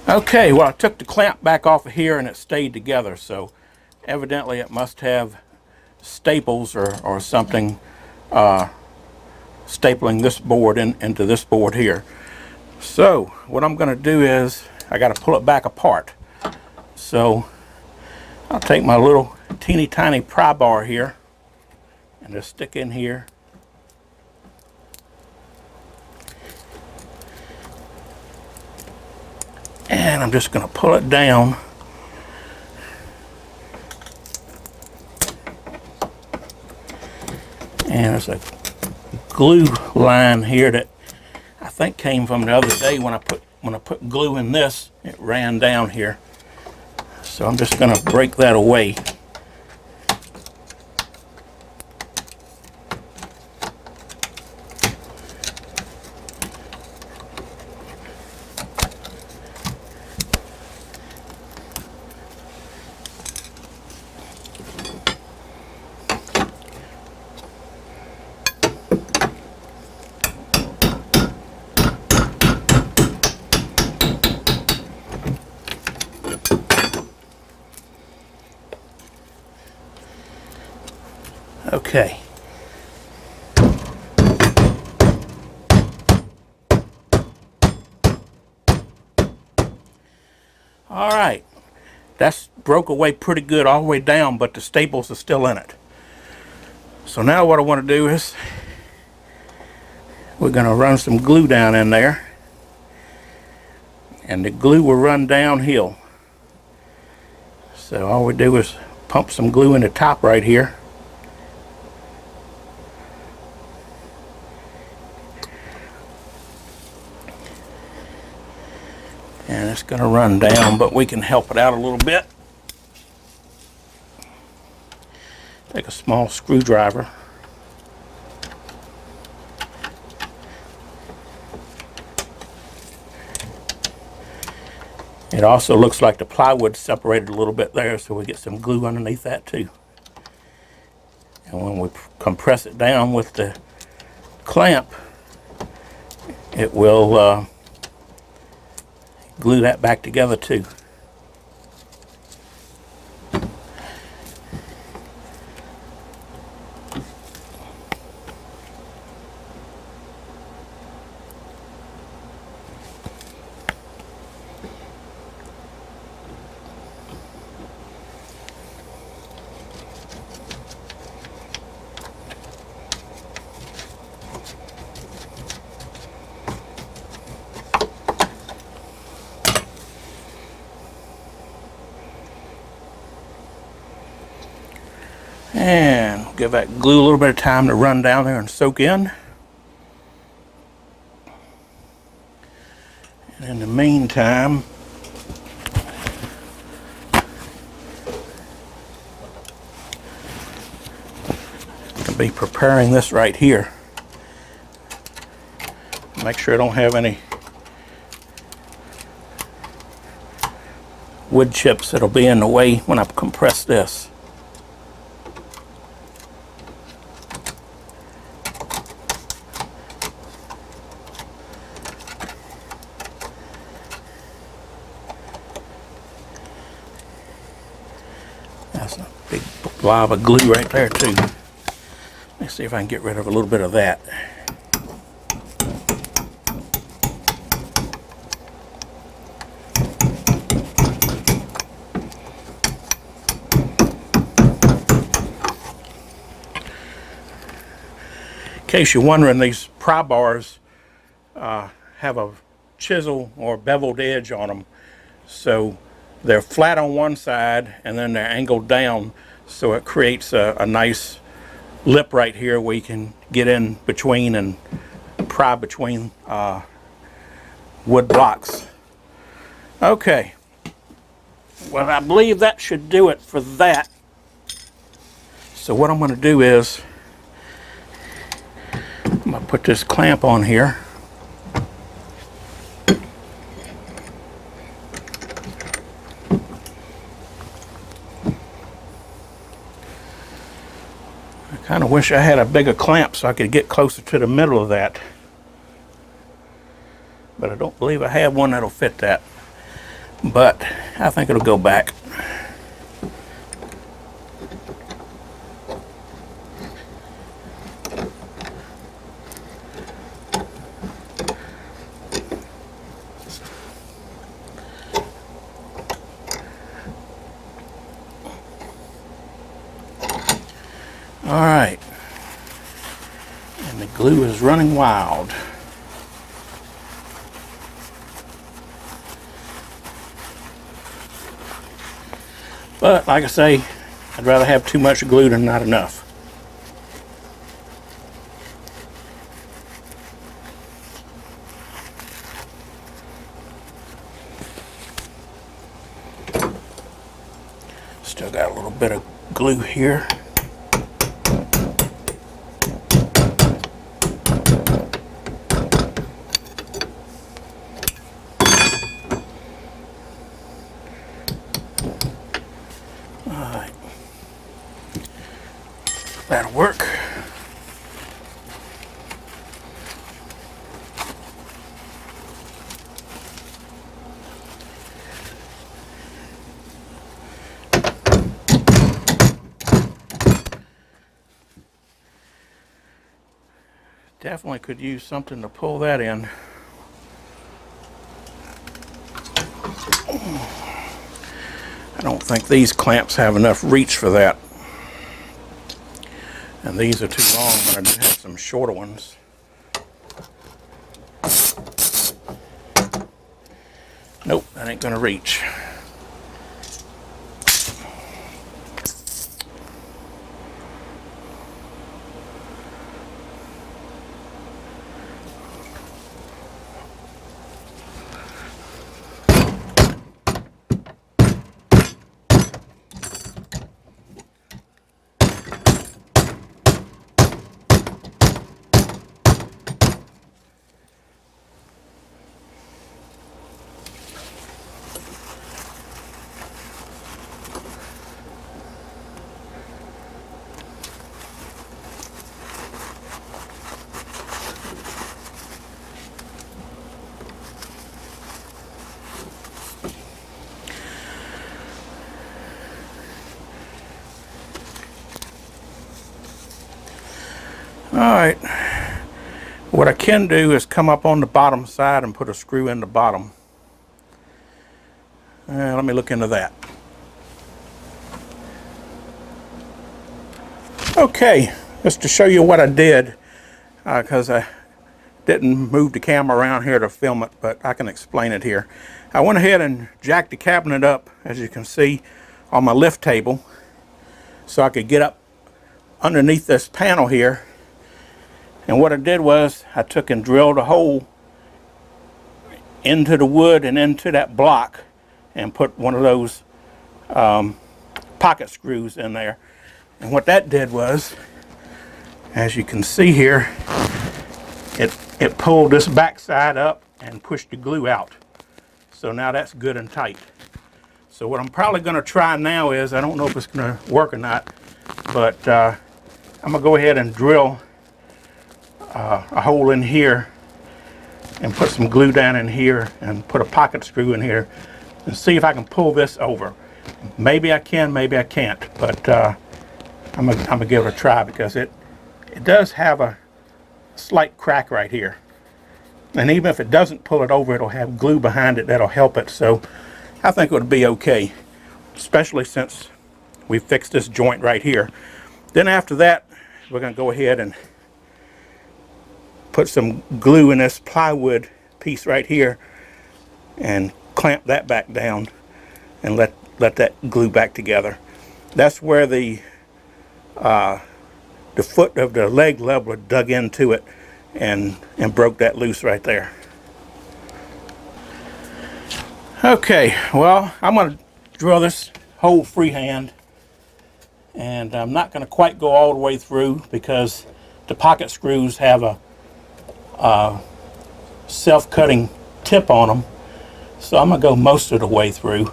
Okay, well, I took the clamp back off of here and it stayed together, so evidently it must have staples or something stapling this board into this board here. So what I'm going to do is I got to pull it back apart. So I'll take my little teeny tiny pry bar here and just stick in here. And I'm just going to pull it down. And there's a glue line here that I think came from the other day when I put glue in this. It ran down here. So I'm just going to break that away. Okay. All right. That's broke away pretty good all the way down, but the staples are still in it. So now what I want to do is we're going to run some glue down in there. And the glue will run downhill. So all we do is pump some glue in the top right here. And it's going to run down, but we can help it out a little bit. Take a small screwdriver. It also looks like the plywood separated a little bit there, so we get some glue underneath that too. And when we compress it down with the clamp, it will glue that back together too. And give that glue a little bit of time to run down there and soak in. And in the meantime, I'll be preparing this right here. Make sure I don't have any wood chips that'll be in the way when I compress this. glob of glue right there too. Let's see if I can get rid of a little bit of that. In case you're wondering, these pry bars have a chisel or beveled edge on them, so they're flat on one side and then they're angled down, so it creates a nice lip right here where you can get in between and pry between wood blocks. Okay, well, I believe that should do it for that. So what I'm going to do is I'm going to put this clamp on here. I kind of wish I had a bigger clamp so I could get closer to the middle of that. But I don't believe I have one that'll fit that. But I think it'll go back. All right, and the glue is running wild. But like I say, I'd rather have too much glue than not enough. Still got a little bit of glue here. That'll work. Definitely could use something to pull that in. I don't think these clamps have enough reach for that. And these are too long, but I do have some shorter ones. Nope, that ain't gonna reach. Alright, what I can do is come up on the bottom side and put a screw in the bottom. Let me look into that. Okay, just to show you what I did, because I didn't move the camera around here to film it, but I can explain it here. I went ahead and jacked the cabinet up, as you can see, on my lift table, so I could get up underneath this panel here. And what I did was I took and drilled a hole into the wood and into that block and put one of those pocket screws in there. And what that did was, as you can see here, it pulled this back side up and pushed the glue out. So now that's good and tight. So what I'm probably going to try now is, I don't know if it's going to work or not, but I'm going to go ahead and drill a hole in here and put some glue down in here and put a pocket screw in here and see if I can pull this over. Maybe I can, maybe I can't, but I'm gonna give it a try because it does have a slight crack right here. And even if it doesn't pull it over, it'll have glue behind it that'll help it. So I think it would be okay, especially since we fixed this joint right here. Then after that, we're going to go ahead and put some glue in this plywood piece right here and clamp that back down and let that glue back together. That's where the foot of the leg leveler dug into it and broke that loose right there. Okay, well, I'm going to drill this hole freehand, and I'm not going to quite go all the way through because the pocket screws have a self-cutting tip on them, so I'm going to go most of the way through.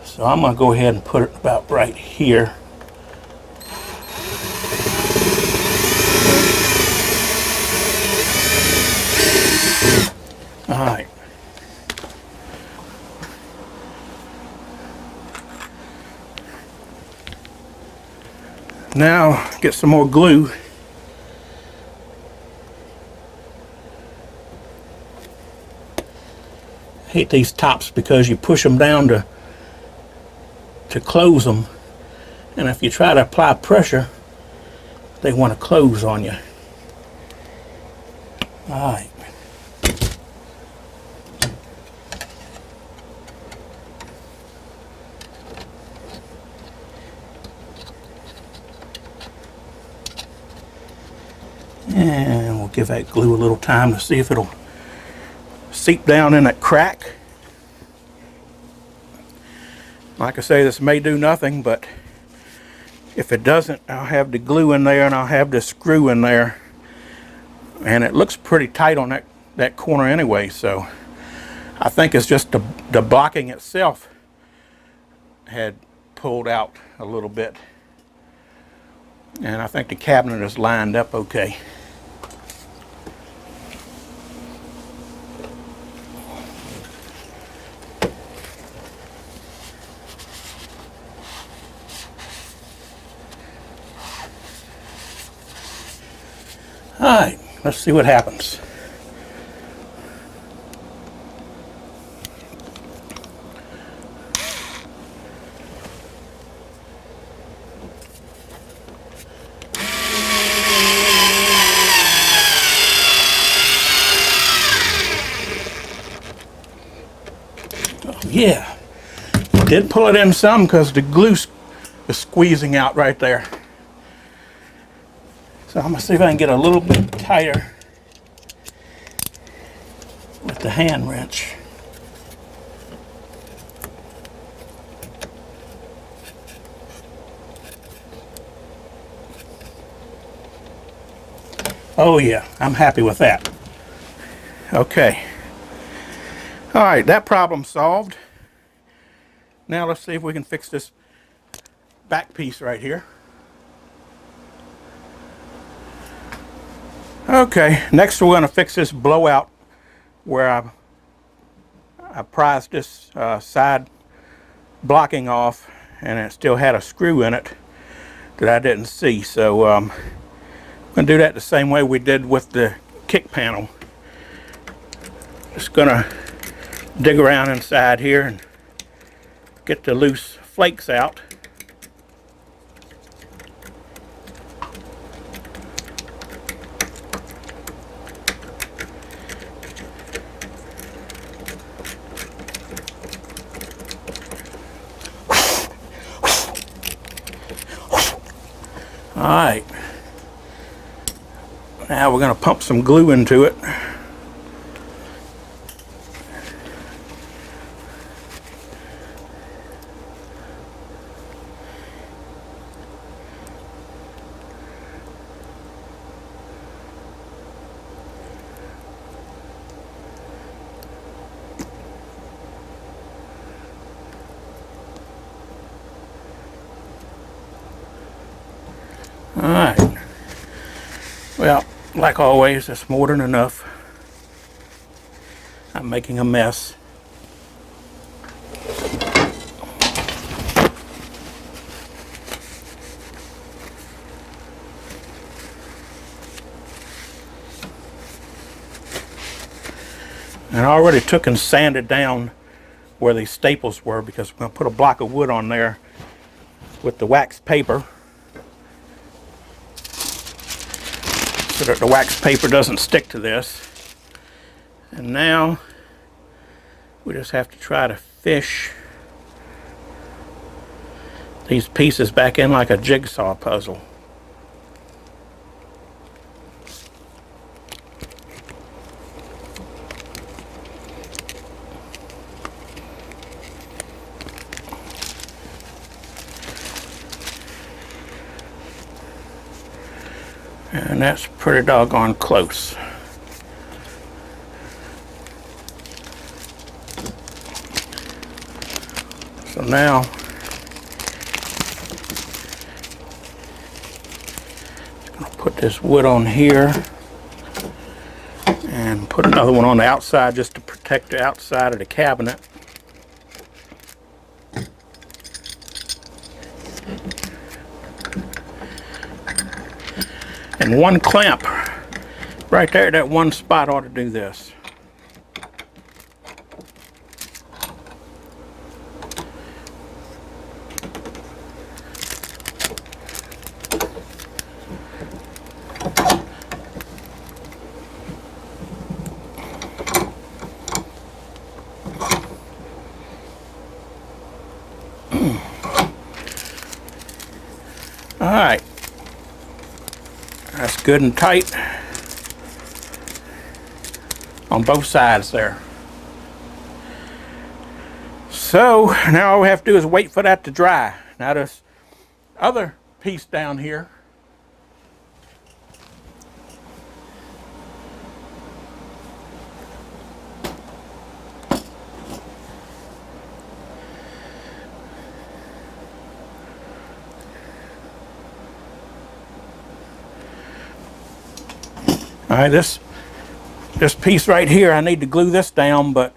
So I'm going to go ahead and put it about right here. All right. Now get some more glue. I hate these tops because you push them down to close them, and if you try to apply pressure, they want to close on you. All right. And we'll give that glue a little time to see if it'll seep down in that crack. Like I say, this may do nothing, but if it doesn't, I'll have the glue in there and I'll have the screw in there. And it looks pretty tight on that corner anyway, so I think it's just the blocking itself had pulled out a little bit. And I think the cabinet is lined up okay. Alright, let's see what happens. Oh, yeah, did pull it in some because the glue is squeezing out right there. So I'm going to see if I can get a little bit tighter with the hand wrench. Oh yeah, I'm happy with that. Okay. Alright, that problem solved. Now let's see if we can fix this back piece right here. Okay, next we're going to fix this blowout where I prized this side blocking off, and it still had a screw in it that I didn't see. So I'm going to do that the same way we did with the kick panel. Just going to dig around inside here and get the loose flakes out. Alright, now we're going to pump some glue into it. Alright, well, like always, it's more than enough. I'm making a mess. And I already took and sanded down where these staples were, because we're going to put a block of wood on there with the wax paper so that the wax paper doesn't stick to this. And now we just have to try to fish these pieces back in like a jigsaw puzzle. And that's pretty doggone close. So now, just going to put this wood on here and put another one on the outside just to protect the outside of the cabinet. And one clamp right there, that one spot ought to do this. All right. That's good and tight on both sides there. So now all we have to do is wait for that to dry. Now this other piece down here, all right, this piece right here, I need to glue this down, but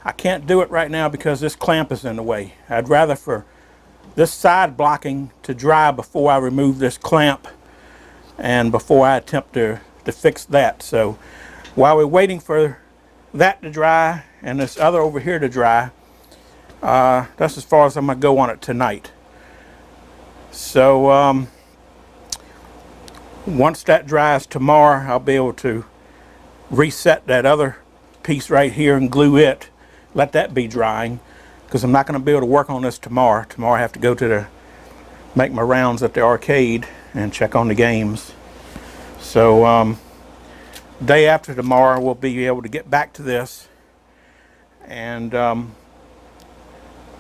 I can't do it right now because this clamp is in the way. I'd rather for this side blocking to dry before I remove this clamp and before I attempt to fix that. So while we're waiting for that to dry and this other over here to dry, that's as far as I'm going to go on it tonight. So once that dries tomorrow, I'll be able to reset that other piece right here and glue it, let that be drying, because I'm not going to be able to work on this tomorrow. Tomorrow I have to go to make my rounds at the arcade and check on the games. So day after tomorrow we'll be able to get back to this, and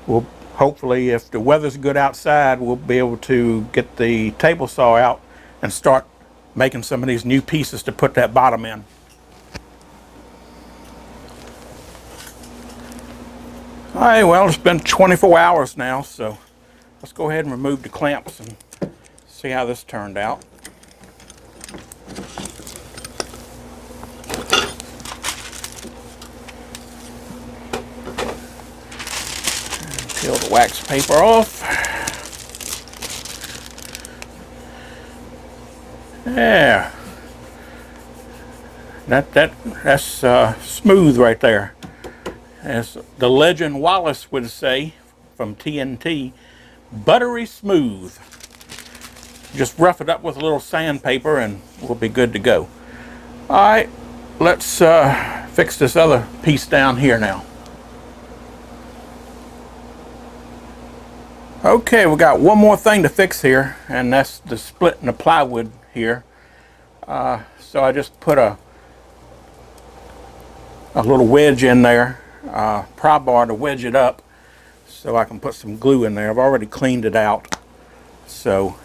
we'll hopefully, if the weather's good outside, we'll be able to get the table saw out and start making some of these new pieces to put that bottom in. All right, well, it's been 24 hours now, so let's go ahead and remove the clamps and see how this turned out. And peel the wax paper off. Yeah, that's smooth right there. As the legend Wallace would say from TNT, buttery smooth. Just rough it up with a little sandpaper and we'll be good to go. All right, let's fix this other piece down here now. Okay, we got one more thing to fix here, and that's the split in the plywood here. So I just put a little wedge in there, pry bar to wedge it up so I can put some glue in there. I've already cleaned it out, so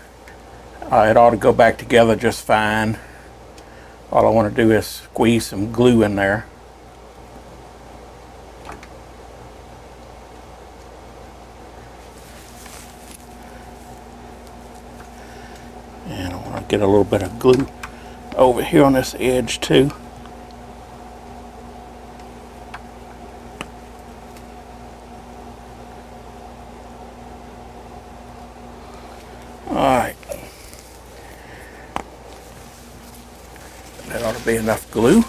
it ought to go back together just fine. All I want to do is squeeze some glue in there. And I want to get a little bit of glue over here on this edge too. Alright. That ought to be enough glue.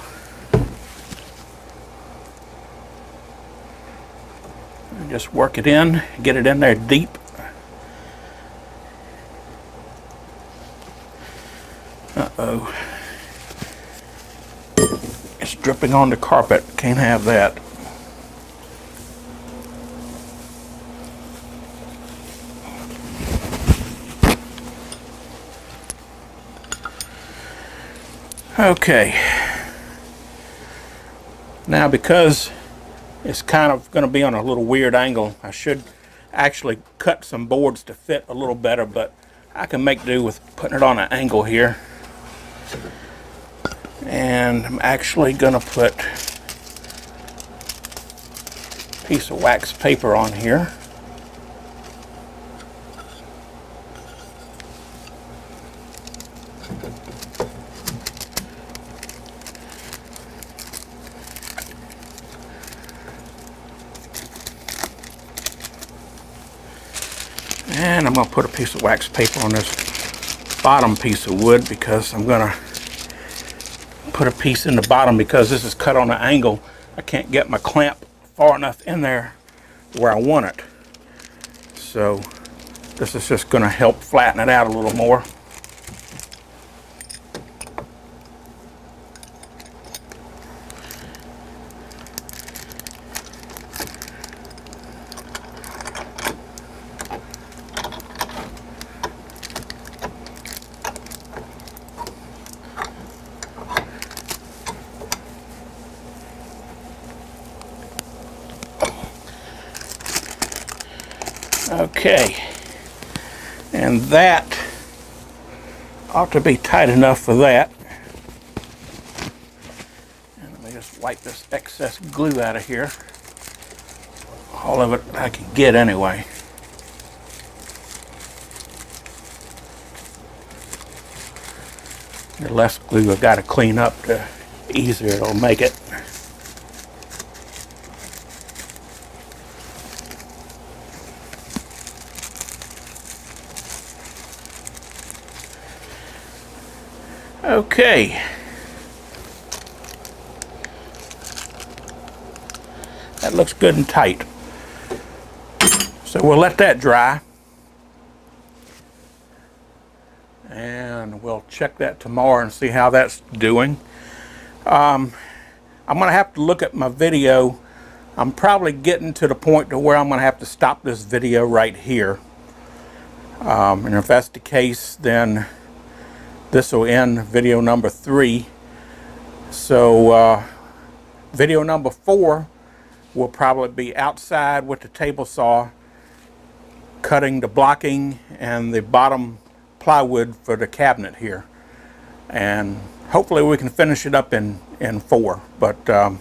And just work it in, get it in there deep. Uh-oh. It's dripping on the carpet. Can't have that. Okay. Now, because it's kind of going to be on a little weird angle, I should actually cut some boards to fit a little better, but I can make do with putting it on an angle here. And I'm actually going to put a piece of wax paper on here. And I'm going to put a piece of wax paper on this bottom piece of wood, because I'm going to put a piece in the bottom because this is cut on an angle. I can't get my clamp far enough in there where I want it. So this is just going to help flatten it out a little more. Okay, and that ought to be tight enough for that. And let me just wipe this excess glue out of here. All of it I can get anyway. The less glue I've got to clean up, the easier it'll make it. Okay, that looks good and tight. So we'll let that dry, and we'll check that tomorrow and see how that's doing. I'm going to have to look at my video. I'm probably getting to the point to where I'm going to have to stop this video right here. And if that's the case, then this will end video number 3. So video number 4 will probably be outside with the table saw, cutting the blocking and the bottom plywood for the cabinet here. And hopefully we can finish it up in 4. But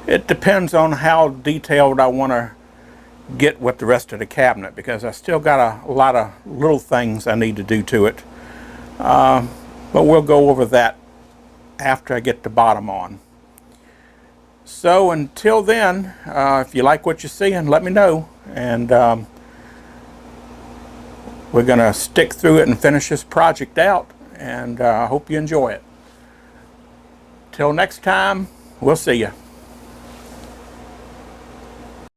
it depends on how detailed I want to get with the rest of the cabinet, because I still got a lot of little things I need to do to it. But we'll go over that after I get the bottom on. So until then, if you like what you're seeing, let me know, and we're going to stick through it and finish this project out, and I hope you enjoy it. Till next time, we'll see you.